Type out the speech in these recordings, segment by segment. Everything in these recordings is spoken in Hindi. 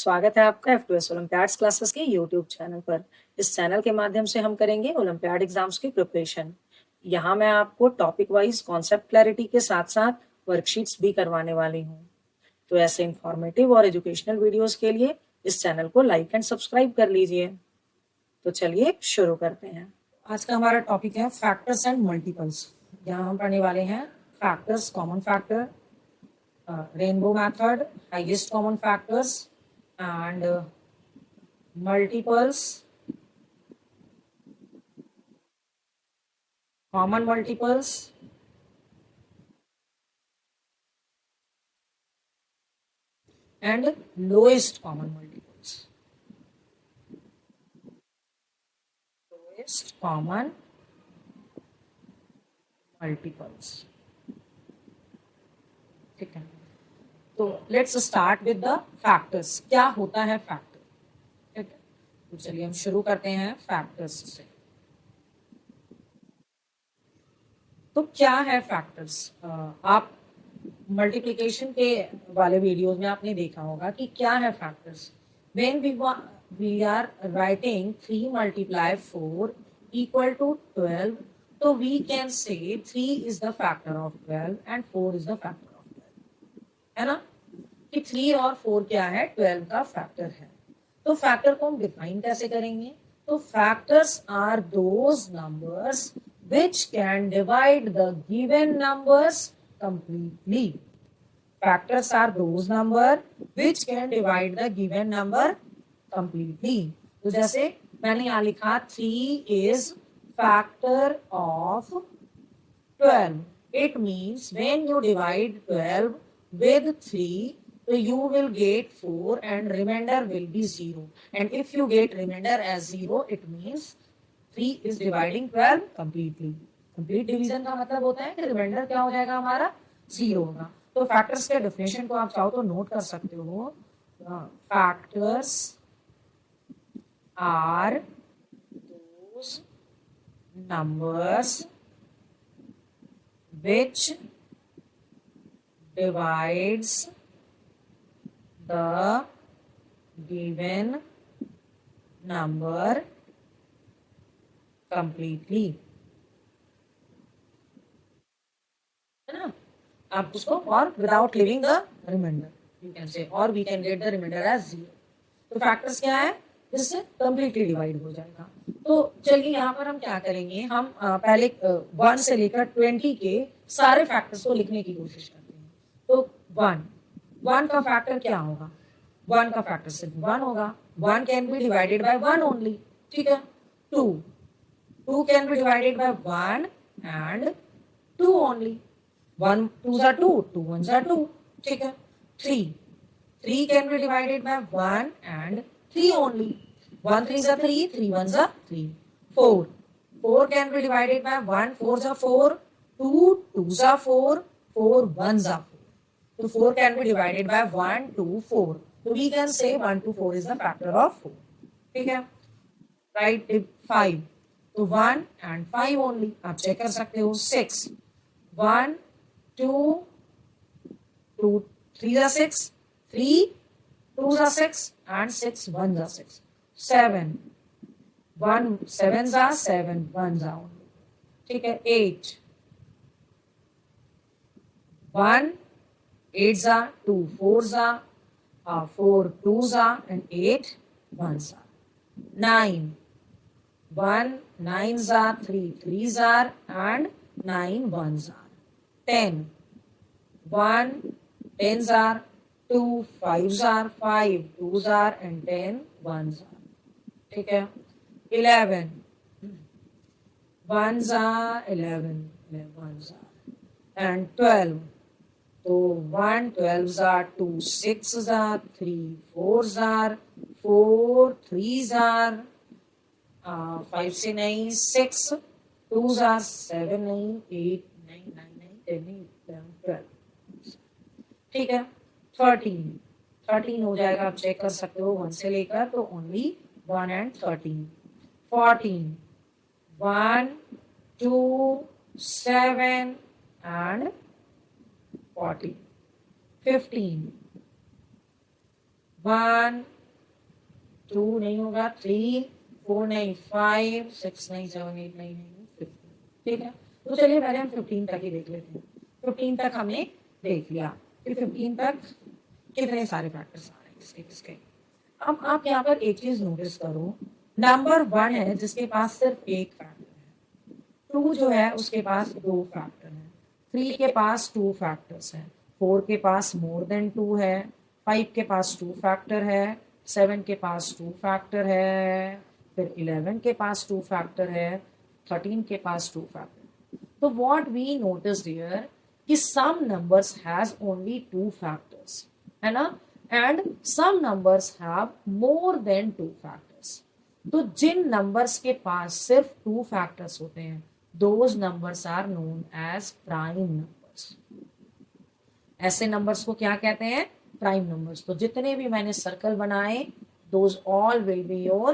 स्वागत है आपका F2S ओलंपियाड्स क्लासेस के यूट्यूब चैनल पर। इस चैनल के माध्यम से हम करेंगे ओलंपियाड एग्जाम्स की प्रिपरेशन। यहाँ मैं आपको टॉपिक वाइज कॉन्सेप्ट क्लैरिटी के साथ साथ वर्कशीट्स भी करवाने वाली हूँ। तो ऐसे इंफॉर्मेटिव और एजुकेशनल वीडियोस के लिए इस चैनल को लाइक एंड सब्सक्राइब कर लीजिए। तो चलिए शुरू करते हैं। आज का हमारा टॉपिक है फैक्टर्स एंड मल्टीपल्स। यहाँ हम पढ़ने वाले हैं factors, common factor, rainbow method, highest common factors and multiples, common multiples, and lowest common multiples. Lowest common multiples. ठीक है, तो let's start with the factors. क्या होता है फैक्टर? ठीक है, तो चलिए हम शुरू करते हैं फैक्टर्स से। तो क्या है फैक्टर्स? आप मल्टीप्लिकेशन के वाले वीडियोस में आपने देखा होगा कि क्या है factors. When we are writing 3 multiply 4 equal to 12, तो we can say 3 is the factor of 12 and 4 is the factor of 12, है ना? कि 3 और 4 क्या है? 12 का फैक्टर है। तो फैक्टर को हम डिफाइन कैसे करेंगे? तो factors are those numbers which can divide the given numbers completely. Factors are those number which can divide the given number completely. तो जैसे मैंने यहाँ लिखा 3 is factor of 12. It means when you divide 12 with 3, so you will get 4 and remainder will be 0. And if you get remainder as 0, it means 3 is dividing 12 completely. Complete division का मतलब होता है कि रिमाइंडर क्या हो जाएगा हमारा? 0 होगा। तो फैक्टर्स के डेफिनेशन को आप चाहो तो नोट कर सकते हो। Factors are those numbers which divides the given number completely, है ना? आप उसको और without leaving the remainder you can say, or we can get the remainder as 0. तो फैक्टर्स क्या है? जिससे कंप्लीटली डिवाइड हो जाएगा। तो चलिए यहाँ पर हम क्या करेंगे, हम पहले 1 से लेकर 20 के सारे फैक्टर्स को लिखने की कोशिश करते हैं। तो 1 का फैक्टर क्या होगा? 1 का फैक्टर सिर्फ 1 होगा। 1 can be divided by 1 only, ठीक है। 2 can be divided by 1 and 2 only. 1 2s are 2, 2 1s are 2, ठीक है। 3 can be divided by 1 and 3 only. 1 3s are 3, 3 1s are 3. 4 can be divided by 1 4s are 4, 2 2s are 4, 4 1s are 4. So 4 can be divided by 1 2 4. So we can say 1 to 4 is the factor of 4. ठीक है। Right, 5 तो 1 and 5 only आप चेक कर सकते हो। 6 1 2 2 3s are 6, 3 2s are 6 and 6 1s are 6. 7 1 7s are 7 1s are only, ठीक है। 8 1 8s are 2 4s are 4 2s are and 8 1s are. 9 1 9s are 3 3s are and 9 1s are. 10 1 10s are 2 5s are 5 2s are and 10 1s are, ठीक है। 11 1s are 11 1s are and 12 तो 1 12s are 2 6s are 3 4s are 4 3s are 5 से नहीं 6 2s are 7 नहीं 8 नहीं 9 नहीं 10 नहीं 11 12, ठीक है। 13 हो जाएगा, आप चेक कर सकते हो 1 से लेकर, तो ओनली 1 एंड 13. 14 1 2 7 and 40. 15 1 2 नहीं होगा, 3 4 नहीं, 5 6 नहीं, 7 8 नहीं, 15। ठीक है, तो चलिए पहले हम 15 तक ही देख लेते हैं। 15 तक हमने देख लिया कि 15 तक कितने सारे फैक्टर्स आ रहे हैं किसके किसके। अब आप यहाँ पर एक चीज नोटिस करो, नंबर 1 है जिसके पास सिर्फ एक फैक्टर है, 2 जो है उसके पास 2 फैक्टर है, 3 के पास 2 फैक्टर्स है, 4 के पास मोर देन 2 है, 5 के पास 2 फैक्टर है, 7 के पास 2 फैक्टर है, फिर 11 के पास 2 फैक्टर है, 13 के पास 2 फैक्टर। तो व्हाट वी नोटिस हियर कि some numbers has only 2 factors, है ना, and some numbers have more than 2 factors. तो जिन नंबर्स के पास सिर्फ 2 फैक्टर्स होते हैं, those numbers are known as prime numbers. ऐसे नंबर्स को क्या कहते हैं? Prime numbers. तो जितने भी मैंने सर्कल बनाए, those all will be your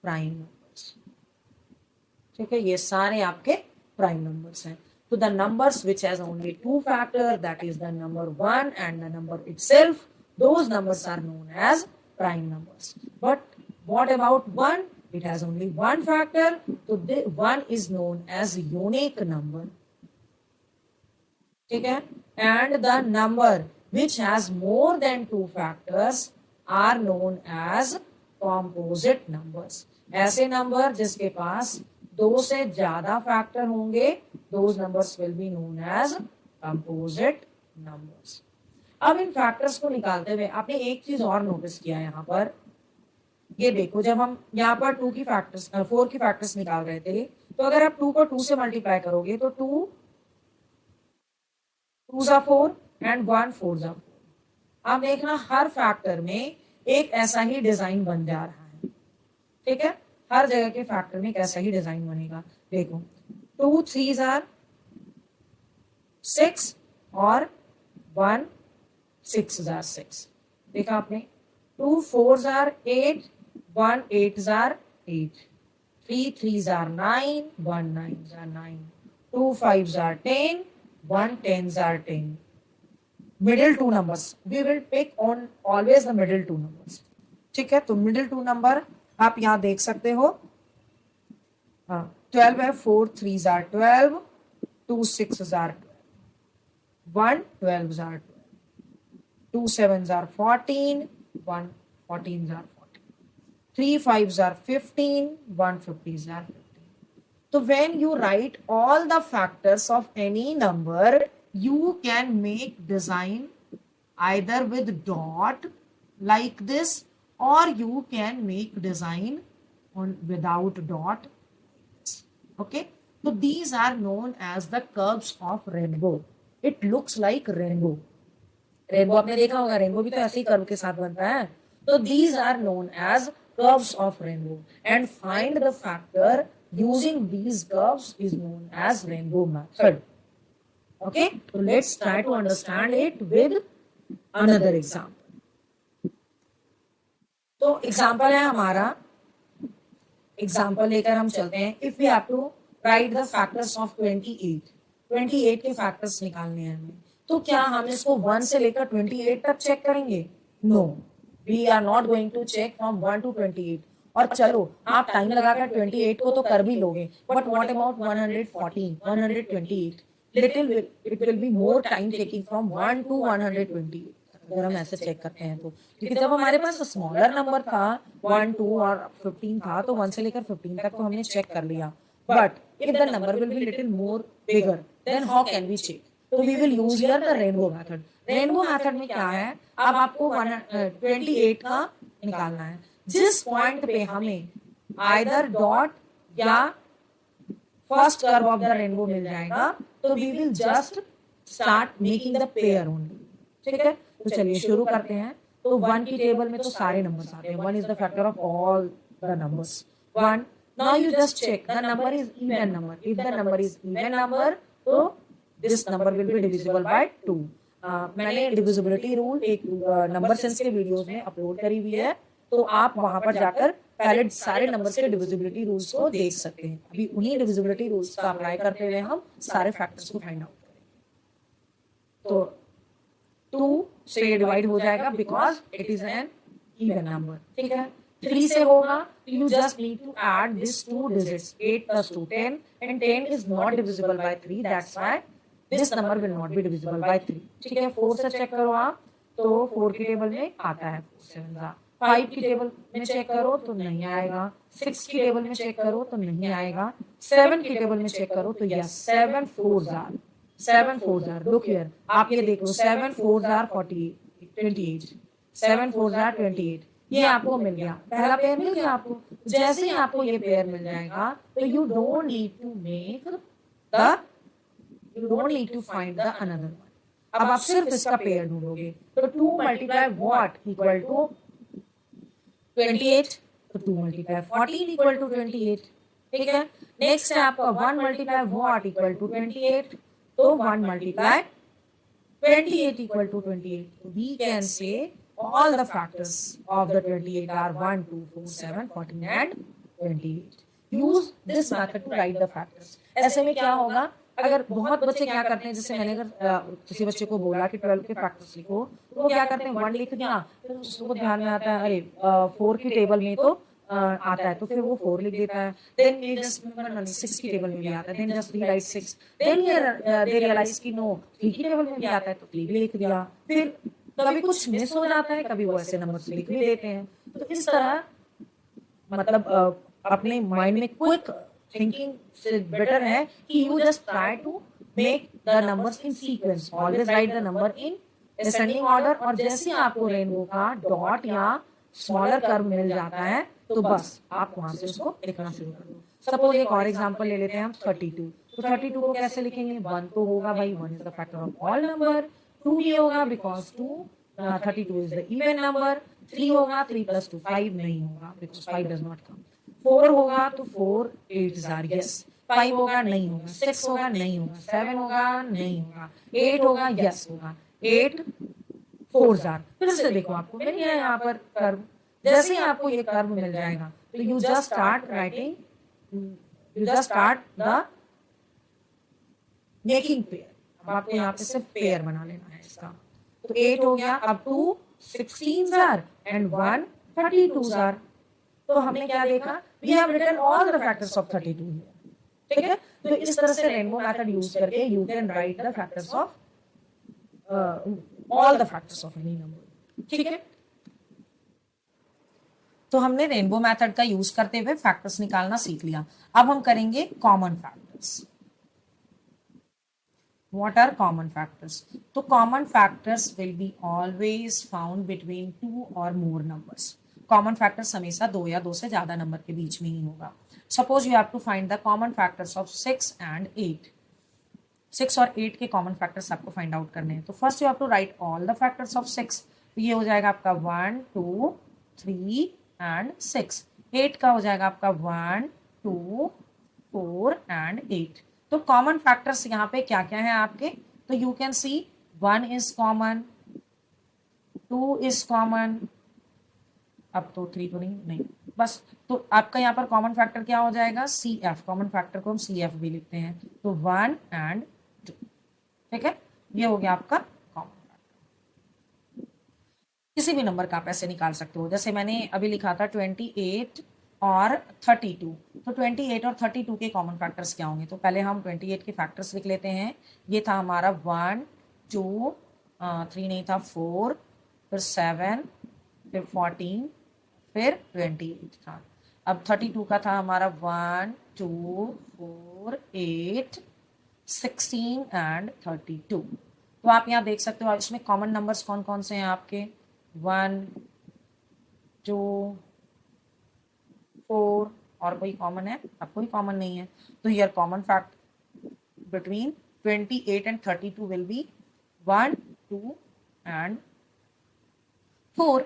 prime numbers. ठीक है, ये सारे आपके प्राइम नंबर्स हैं। तो the numbers which has only 2 factor, that is the number 1 and the number itself, those numbers are known as prime numbers. But what about 1? It has only 1 factor, so 1 is known as unique number. ठीक है, and the number which has more than 2 factors are known as composite numbers. ऐसे नंबर जिसके पास 2 से ज्यादा फैक्टर होंगे, those numbers will be known as composite numbers. अब इन फैक्टर्स को निकालते हुए आपने एक चीज और नोटिस किया यहाँ पर, ये देखो, जब हम यहाँ पर 4 की फैक्टर्स निकाल रहे थे, तो अगर आप 2 को 2 से मल्टीप्लाई करोगे तो 2 2 जा 4 एंड 1 4 जा 4। अब देखना हर फैक्टर में एक ऐसा ही डिजाइन बन जा रहा है। ठीक है, हर जगह के फैक्टर में एक ऐसा ही डिजाइन बनेगा। देखो 2 3 जार 6 और 1 6 जार 6। देखा आपने, 2 4 जार 8, 1 8 जार 8, 3 3 जार 9, 1 9 जार 9, 2 5 जार 10, 1 10 जार 10। Middle 2 numbers we will pick on always the middle 2 numbers. ठीक है, तो मिडिल 2 नंबर आप यहां देख सकते हो। 12 है, 4 3 jar 12, 2 6 jar 1 12 jar 12, 2 7 jar 14, 1 14 jar 14, 3 5 jar 15, 1 50 jar 15। तो when you write all the factors of any number, you can make design either with dot like this, or you can make design on without dot. Okay, so these are known as the curves of rainbow. It looks like rainbow. Rainbow आपने देखा होगा, रेनबो भी तो ऐसे ही कर्व के साथ बनता है। तो these are known as curves of rainbow, and find the factor using these curves is known as rainbow method. Okay, so let's try to understand it with another example. तो एग्जाम्पल है हमारा, एग्जाम्पल लेकर हम चलते हैं। If we have to write the factors of 28 के फैक्टर्स निकालने हैं हमें, तो क्या हम इसको 1 से लेकर 28 तक चेक करेंगे? No, we are not going to check from 1 to 28। और चलो आप टाइम लगाकर 28 को तो कर भी लोगे, but what about 114 128? Little it will be more time taking from 1 to 128 अगर हम ऐसे चेक करते हैं तो। क्योंकि जब हमारे पास स्मॉलर नंबर था 1 2 और 15 था, तो 1 से लेकर 15 तक तो हमने चेक कर लिया, but if the number will be little more bigger, then how can we check? तो we will use here the rainbow method. Rainbow method में क्या है, अब आपको 28 का निकालना है। जिस पॉइंट पे हमें आइदर डॉट या first curve of the rainbow मिल जाएगा, तो we will just start making the pair only. ठीक है, तो चलिए शुरू करते हैं। तो 1 की टेबल में तो सारे नंबर्स आते हैं। 1 is the factor of all the numbers. 1, now you just check the number is even number. If the number is even number, तो this number will be divisible by 2। मैंने डिविजिबिलिटी रूल एक नंबर सेंस के वीडियोस में अपलोड करी हुई है, तो आप वहां पर जाकर पहले सारे नंबर्स के डिविजिबिलिटी रूल्स को देख सकते हैं। अभी उन्हीं डिविजिबिलिटी रूल्स का अप्लाई करते हुए हम सारे फैक्टर्स को फाइंड आउट करेंगे। तो 2 से ये डिवाइड हो जाएगा because it is an even number, ठीक है। 3 से होगा, you just need to add this two digits, 8 + 2 10 and 10 is not divisible by 3, that's why this number will not be divisible by 3, ठीक है। 4 से चेक करो आप तो 4 की टेबल में आता है 4 7 ज़ा, 5 की टेबल में चेक करो तो नहीं आएगा, 6 की टेबल में चेक करो तो नहीं आएगा, 7 की टेबल में चेक करो तो यस 7 4 ज़ार, 7 4 ज़ार, लुक हियर, आप ये देख लो 7 4 ज़ार 48 28, 7 4 ज़ार 28, ये आपको मिल गया, पहला पेयर मिल गया आपको। जैसे ही आपको ये पेयर मिल जाएगा तो you don't need to make the, you don't need to find the another one. अब आप सिर्फ इसका पेयर ढूंढोगे तो 2 मल्टीप्लाई व्हाट इक्वल टू 28, तो 2 मल्टीप्लाई 14 इक्वल टू 28, ठीक है। नेक्स्ट है आपका 1 मल्टीप्लाई व्हाट इक्वल टू 28, तो 1 multiply 28 equal to 28, we can say all the factors of the 28 are 1 2 4 7 14 and 28. use this method to write the factors. ऐसे में क्या होगा, अगर बहुत बच्चे क्या करते हैं, जैसे मैंने अगर किसी बच्चे को बोला कि 12 के फैक्टर्स लिखो तो वो क्या करते हैं 1 लिख दिया, फिर उसको ध्यान में आता है अरे 4 की टेबल में तो आता है तो फिर वो 4 लिख देता है, देन ये जस्ट 6 की टेबल में भी आता है, then just rewrite 6, then they realize कि नो 3 की टेबल में भी आता है तो 3 भी लिख दिया, फिर कभी कुछ मिस हो जाता है, कभी वो ऐसे नंबर से लिख भी देते हैं। तो इस तरह मतलब अपने माइंड में क्विक थिंकिंग से बेटर है कि you just try to make the numbers in sequence, always write the number in ascending order, और जैसे आपको रेनबो का डॉट या स्मॉलर कर्व मिल जाता है तो बस आप वहां से उसको लिखना शुरू कर दो। सपोज एक और एग्जांपल ले लेते हैं हम 32, तो 32 को कैसे लिखेंगे, 1 तो होगा भाई, 1 is the factor of all number, 2 भी होगा because 32 is the even number, 3 होगा, 3 + 2 5 नहीं होगा बिकॉज 5 डज नॉट कम, 4 होगा तो 4 8 आर यस, 5 होगा नहीं होगा, 6 होगा नहीं होगा, 7 होगा नहीं होगा, 8 होगा यस होगा, 8 4 आर। फिर से देखो आपको मिल गया यहाँ पर कर्व, जैसे ही आपको ये कर्व मिल जाएगा तो you just start writing, you just start the making pair. अब आपको यहाँ पे सिर्फ पेयर बना लेना है इसका, तो 8 हो गया, अब 2 16 आर एंड 1 32 आर। तो हमने क्या देखा, we have written all the factors of 32 here, ठीक है। तो इस तरह से रेनबो मेथड यूज करके you can write the factors of all the factors of any number, ठीक है। तो हमने रेनबो मेथड का यूज करते हुए फैक्टर्स निकालना सीख लिया। अब हम करेंगे common factors. What are common factors? तो common factors will be always found between 2 or more numbers. Common factors हमेशा 2 या 2 से ज्यादा नंबर के बीच में ही होगा। Suppose you have to find the common factors of 6 and 8. 6 और 8 के common factors आपको find out करने हैं। तो first you have to write all the factors of 6. तो ये हो जाएगा आपका 1 2 3 and 6. 8 का हो जाएगा आपका 1 2 4 and 8. तो कॉमन फैक्टर्स यहाँ पे क्या क्या है आपके, तो you can see 1 is common, 2 is common, अब तो 3 तो नहीं बस, तो आपका यहाँ पर कॉमन फैक्टर क्या हो जाएगा, CF, कॉमन फैक्टर को हम CF भी लिखते हैं, तो 1 and 2, ठीक है। ये हो गया आपका कॉमन फैक्टर। किसी भी नंबर का आप ऐसे निकाल सकते हो, जैसे मैंने अभी लिखा था 28 और 32, तो 28 और 32 के कॉमन फैक्टर्स क्या होंगे, तो पहले हम 28 के फैक्टर्स लिख लेते हैं। ये था हमारा 1 2 3 नहीं था 4, फिर 7, फिर 14, फिर 28 था। अब 32 का था हमारा 1 2 4 8 16 एंड 32। तो आप यहाँ देख सकते हो इसमें कॉमन नंबर्स कौन कौन से हैं आपके, 1 2 4, और कोई कॉमन है, अब कोई कॉमन नहीं है, तो here common fact between 28 and 32 will be 1 2 and 4।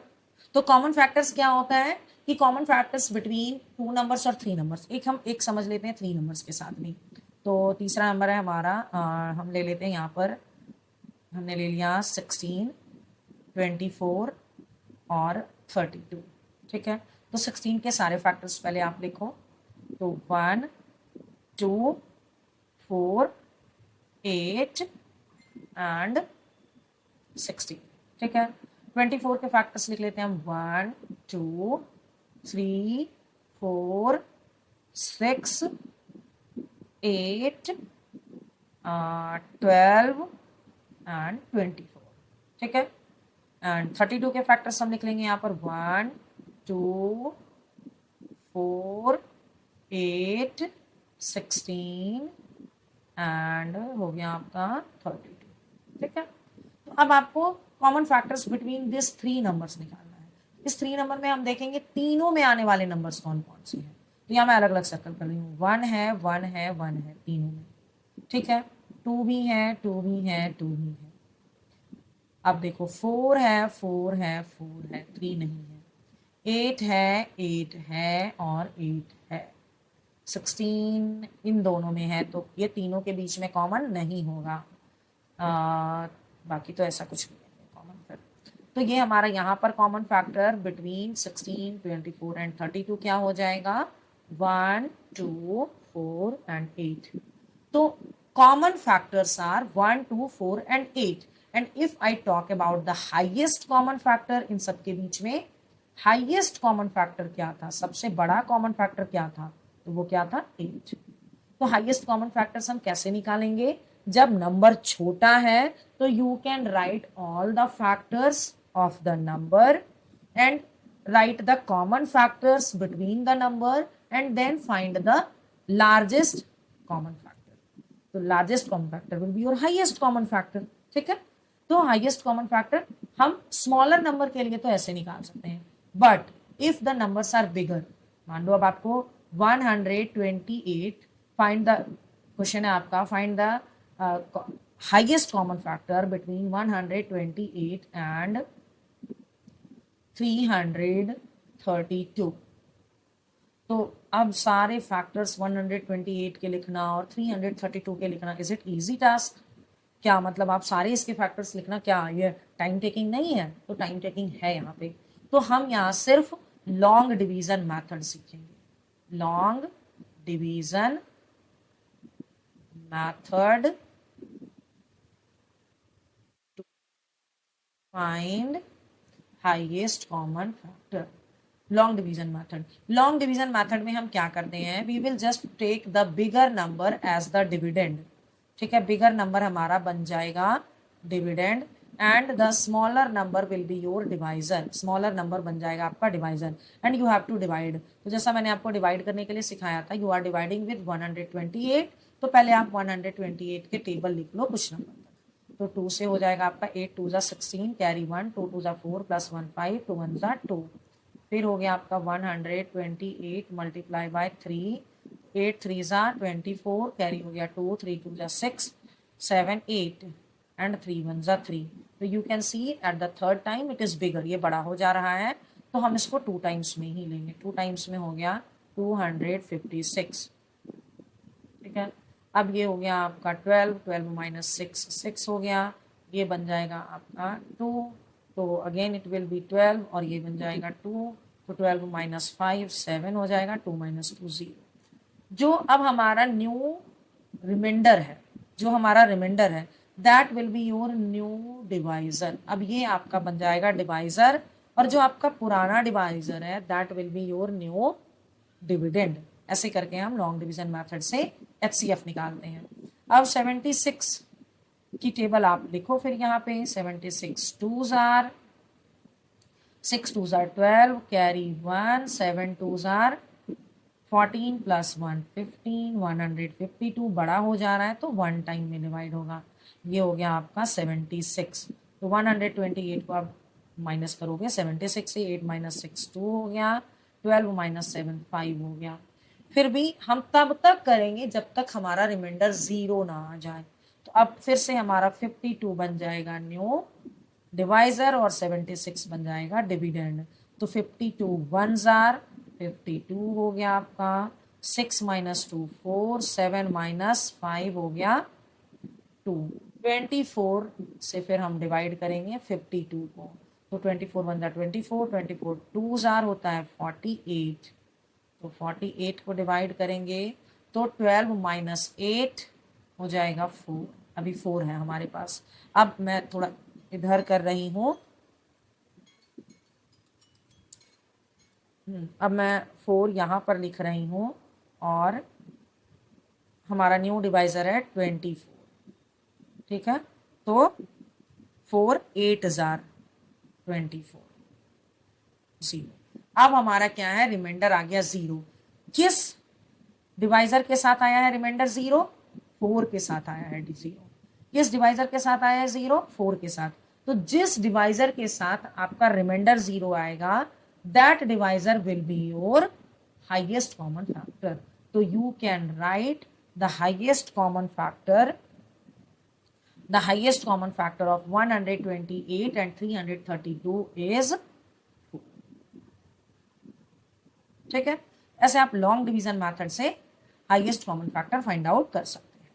तो कॉमन फैक्टर्स क्या होता है कि कॉमन फैक्टर्स बिटवीन 2 नंबर्स और 3 नंबर्स, हम एक समझ लेते हैं 3 नंबर्स के साथ में। तो तीसरा नंबर है हमारा, हम ले लेते हैं यहाँ पर, हमने ले लिया 16 24 और 32, ठीक है। तो 16 के सारे फैक्टर्स पहले आप लिखो, तो 1 2 4 8 एंड 16, ठीक है। 24 के फैक्टर्स लिख लेते हैं हम 1 2 3 4 6 8 12 एंड 24। ठीक है। एंड 32 के फैक्टर्स हम लिख लेंगे यहाँ पर 1 2 4 8 16 एंड हो गया आपका 32। ठीक है। तो अब आपको common factors between this three numbers निकालना है। इस थ्री नंबर में हम देखेंगे तीनों में आने वाले नंबर्स कौन कौन से हैं। तो यहाँ मैं अलग अलग सर्कल कर रही हूँ, 1 है 1 है 1 है तीनों में। ठीक है। 2 भी है 2 भी है 2 भी है। अब देखो 4 है 4 है 4 है 3 नहीं है। 8 है 8 है और 8 है। 16 इन दोनों में है तो ये तीनों के बीच में कॉमन नहीं होगा। बाकी तो ऐसा कुछ भी नहीं है कॉमन फिर। तो ये हमारा यहाँ पर कॉमन फैक्टर बिटवीन 16 24 एंड 32 क्या हो जाएगा 1 2 4 एंड 8। तो common factors are 1 2 4 and 8 and if I talk about the highest common factor इन सबके बीच में highest common factor क्या था, सबसे बड़ा common factor क्या था, तो वो क्या था 8। तो हाईएस्ट कॉमन फैक्टर्स हम कैसे निकालेंगे, जब नंबर छोटा है तो you can write all the factors of the number and write the common factors between the number and then find the largest common factor. तो largest common factor will be your highest common factor. ठीक है। तो हाईएस्ट कॉमन फैक्टर हम स्मॉलर नंबर के लिए तो ऐसे निकाल सकते हैं, but if the numbers are bigger, मान लो अब आपको 128 फाइंड द क्वेश्चन है आपका, find the highest common factor between 128 and 332। तो अब सारे फैक्टर्स 128 के लिखना और 332 के लिखना, इज इट इजी टास्क? क्या मतलब आप सारे इसके फैक्टर्स लिखना, क्या ये टाइम टेकिंग नहीं है? तो टाइम टेकिंग है यहाँ पे। तो हम यहाँ सिर्फ लॉन्ग डिवीजन मेथड सीखेंगे। Long division method to find highest common factor. Long division method, long division method में हम क्या करते हैं, we will just take the bigger number as the dividend. ठीक है। बिगर नंबर हमारा बन जाएगा dividend and the smaller number will be your divisor. Smaller number बन जाएगा आपका divisor and you have to divide. तो जैसा मैंने आपको डिवाइड करने के लिए सिखाया था, यू आर डिवाइडिंग विद 128, तो पहले आप 128 के टेबल लिख लो कुछ नंबर तक। तो 2 से हो जाएगा आपका 8 2 16 कैरी 1 2 2 4 प्लस 1 5 2 1 2। फिर हो गया आपका 128 मल्टीप्लाई बाय 3, 8 3 24 कैरी हो गया 2 3 2 6 7 8 एंड 3 1 3। तो you can see at the third time it is bigger, ये बड़ा हो जा रहा है, तो हम इसको 2 टाइम्स में ही लेंगे। 2 टाइम्स में हो गया 256। ठीक है। अब ये हो गया आपका 12 12 माइनस 6 6 हो गया, ये बन जाएगा आपका 2, तो अगेन इट विल बी 12 और ये बन जाएगा 2, तो 12 माइनस 5 7 हो जाएगा, 2 माइनस 2 0। जो अब हमारा न्यू रिमाइंडर है, जो हमारा रिमाइंडर है that will be your new divisor. अब ये आपका बन जाएगा डिवाइजर और जो आपका पुराना डिवाइजर है that will be your new dividend. ऐसे करके हम लॉन्ग डिवीजन मेथड से एचसीएफ निकालते हैं। अब 76 की टेबल आप लिखो फिर यहाँ पे 76 2s are 6 2s are 12 carry 1 7 2s are 14 plus 1 15 152 बड़ा हो जा रहा है तो 1 टाइम में डिवाइड होगा। ये हो गया आपका 76। तो 128 को आप माइनस करोगे 76 से, 8 माइनस 6 2 हो गया, 12 माइनस 7 5 हो गया। फिर भी हम तब तक करेंगे जब तक हमारा रिमाइंडर 0 ना आ जाए। तो अब फिर से हमारा 52 बन जाएगा न्यू डिवाइजर और 76 बन जाएगा डिविडेंड। तो 52 1s are 52 हो गया आपका, 6 माइनस 2 4 7 माइनस 5 हो गया 2। 24 से फिर हम डिवाइड करेंगे 52 को, तो 24 बन जाए 24 24 2s are होता है 48, तो 48 को डिवाइड करेंगे तो 12 माइनस 8 हो जाएगा 4। अभी 4 है हमारे पास। अब मैं थोड़ा इधर कर रही हूँ अब मैं 4 यहाँ पर लिख रही हूँ और हमारा न्यू डिवाइजर है 24, ठीक है। तो 4 8 हजार 24 0। अब हमारा क्या है, रिमाइंडर आ गया 0। किस डिवाइजर के साथ आया है रिमाइंडर 0? 4 के साथ आया है 0। किस डिवाइजर के साथ आया है 0? 4 के साथ। तो जिस डिवाइजर के साथ आपका रिमाइंडर 0 आएगा, that divisor will be your highest common factor. तो you can write the highest common factor, the highest common factor of 128 and 332 is 4। ठीक है, ऐसे आप लॉन्ग डिवीजन मेथड से highest common factor find out कर सकते हैं।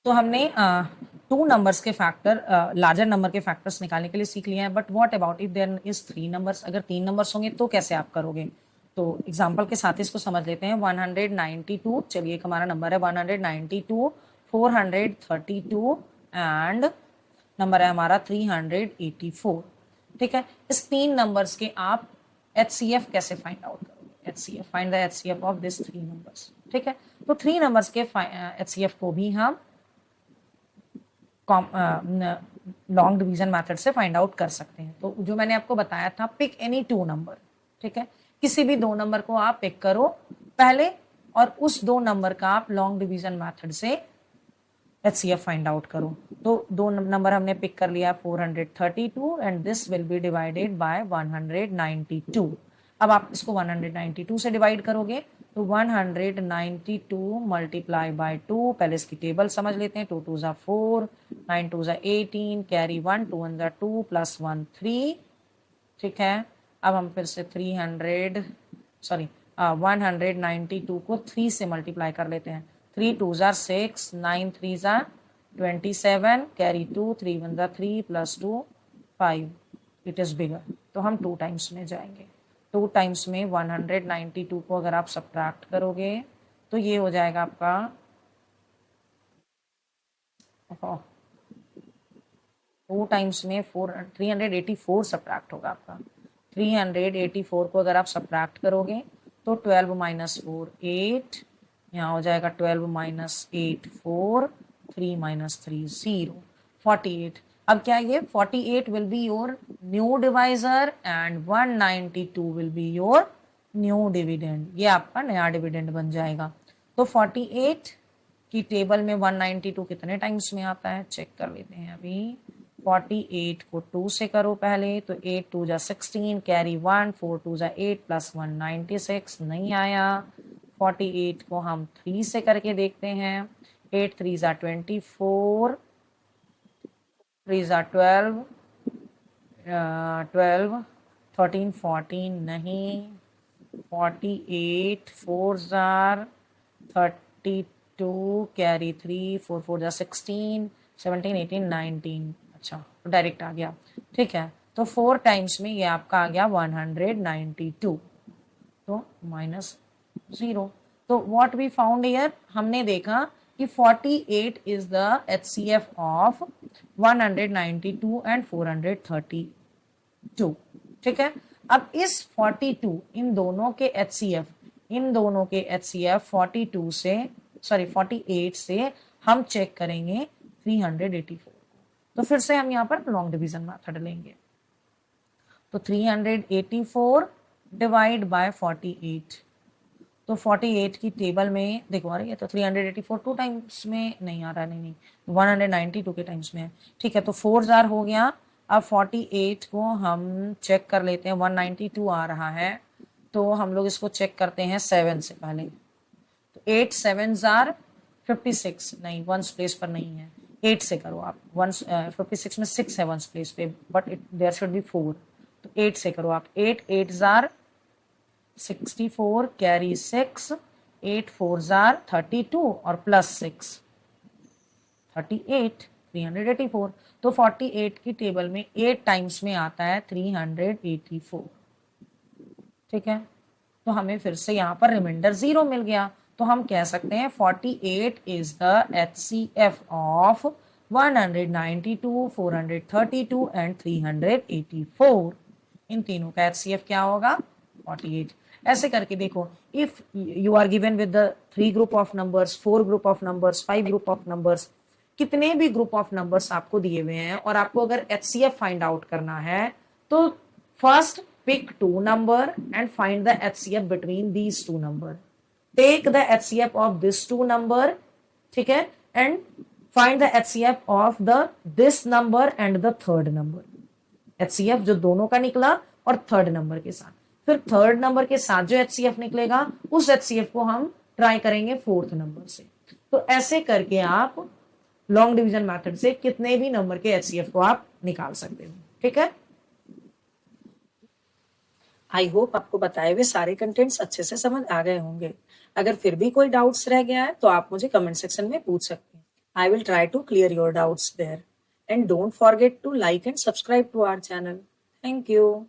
तो हमने 2 नंबर्स के फैक्टर, लार्जर नंबर के फैक्टर्स निकालने के लिए सीख लिए हैं। But what about if there is 3 numbers? अगर 3 नंबर्स होंगे तो कैसे आप करोगे? तो एग्जांपल के साथ इसको समझ लेते हैं। 192, चलिए एक हमारा नंबर है 192, 432 एंड नंबर है हमारा 384। ठीक है, इस 3 नंबर्स के आप HCF कैसे फाइंड आउट करोगे? HCF, find the HCF of this 3 numbers. ठीक है, तो 3 नंबर्स के HCF को भी हम लॉन्ग डिवीजन मेथड से फाइंड आउट कर सकते हैं। तो जो मैंने आपको बताया था, पिक एनी 2 नंबर। ठीक है, किसी भी 2 नंबर को आप पिक करो पहले, और उस 2 नंबर का आप लॉन्ग डिवीजन मेथड से HCF फाइंड आउट करो। तो 2 नंबर हमने पिक कर लिया 432 and this will be divided by 192। अब आप इसको 192 से डिवाइड करोगे तो 192 मल्टीप्लाई बाय 2, पहले इसकी टेबल समझ लेते हैं। 2 2 ज़ा 4, 9 2 ज़ा 18, कैरी 1, 2 1 ज़ा 2 प्लस 1 3। ठीक है, अब हम फिर से 192 को 3 से मल्टीप्लाई कर लेते हैं। 3 2 ज़ा 6, 9 3 ज़ा 27, कैरी 2, 3 1 ज़ा 3 प्लस 2 5, इट इज़ बिगर। तो हम 2 टाइम्स में जाएंगे। 2 टाइम्स में 192 को अगर आप सब्ट्रैक्ट करोगे तो ये हो जाएगा आपका 2 टाइम्स में 384 सब्ट्रैक्ट होगा आपका। 384 को अगर आप सब्ट्रैक्ट करोगे तो 12 माइनस 4 8, यहाँ हो जाएगा 12 माइनस 8 4, 3 माइनस 3 0, 48। अब क्या ये 48 will be your new divisor and 192 will be your new dividend. ये आपका नया डिविडेंड बन जाएगा। तो 48 की टेबल में 192 कितने टाइम्स में आता है चेक कर लेते हैं अभी। 48 को 2 से करो पहले, तो 8 2 जा 16, कैरी 1, 4 2 जा 8 प्लस 1 96, नहीं आया। 48 को हम 3 से करके देखते हैं। 8 3 जा 24, 3 जा 12, 12 13 14 नहीं। 48 4 जार 32, कैरी 3, 4 4 जा 16, 17 18 19। अच्छा, तो डायरेक्ट आ गया। ठीक है, तो 4 टाइम्स में ये आपका आ गया 192, तो माइनस 0। तो व्हाट वी फाउंड हियर, हमने देखा कि 48 is the HCF of 192 and 432। ठीक है, अब इस 42 इन दोनों के HCF 42 से 48 से हम चेक करेंगे 384 को। तो फिर से हम यहाँ पर लॉन्ग डिवीजन मेथड लेंगे। तो 384 डिवाइड बाय 48। तो 48 की टेबल में देखो आ रही है, तो 384 2 टाइम्स में नहीं आ रहा है, नहीं 192 के टाइम्स में है। ठीक है, तो 4 जार हो गया। अब 48 को हम चेक कर लेते हैं, 192 आ रहा है, तो हम लोग इसको चेक करते हैं 7 से पहले। तो 8 7 जार 56, नहीं वंस प्लेस पर नहीं है। 8 से करो आप, 56 में 6 है वंस प्लेस पे, बट देयर शुड बी 4। तो 8 से करो आप। 8 8 जार 64, कैरी 6, 8 4 जार 32 और प्लस 6 38, 384। तो 48 की टेबल में 8 टाइम्स में आता है 384। ठीक है, तो हमें फिर से यहाँ पर रिमाइंडर 0 मिल गया। तो हम कह सकते हैं 48 is the HCF of 192, 432 and 384। इन तीनों का HCF क्या होगा 48। ऐसे करके देखो, if you are given with the 3 group of numbers, 4 group of numbers, 5 group of numbers, कितने भी ग्रुप ऑफ नंबर्स आपको दिए हुए हैं और आपको अगर HCF फाइंड आउट करना है तो first pick 2 number and find the HCF between these 2 number. Take the HCF of this 2 number, ठीक है, and find the HCF of the this number and the third number. HCF जो दोनों का निकला और थर्ड नंबर के साथ, फिर थर्ड नंबर के साथ जो HCF निकलेगा उस HCF को हम ट्राई करेंगे फोर्थ नंबर से। तो ऐसे करके आप लॉन्ग डिवीजन मेथड से कितने भी नंबर के HCF को आप निकाल सकते हो। ठीक है, आई होप आपको बताए हुए सारे कंटेंट्स अच्छे से समझ आ गए होंगे। अगर फिर भी कोई डाउट्स रह गया है तो आप मुझे कमेंट सेक्शन में पूछ सकते हैं। I will try to clear your doubts there and don't forget to like and subscribe to our channel. Thank you.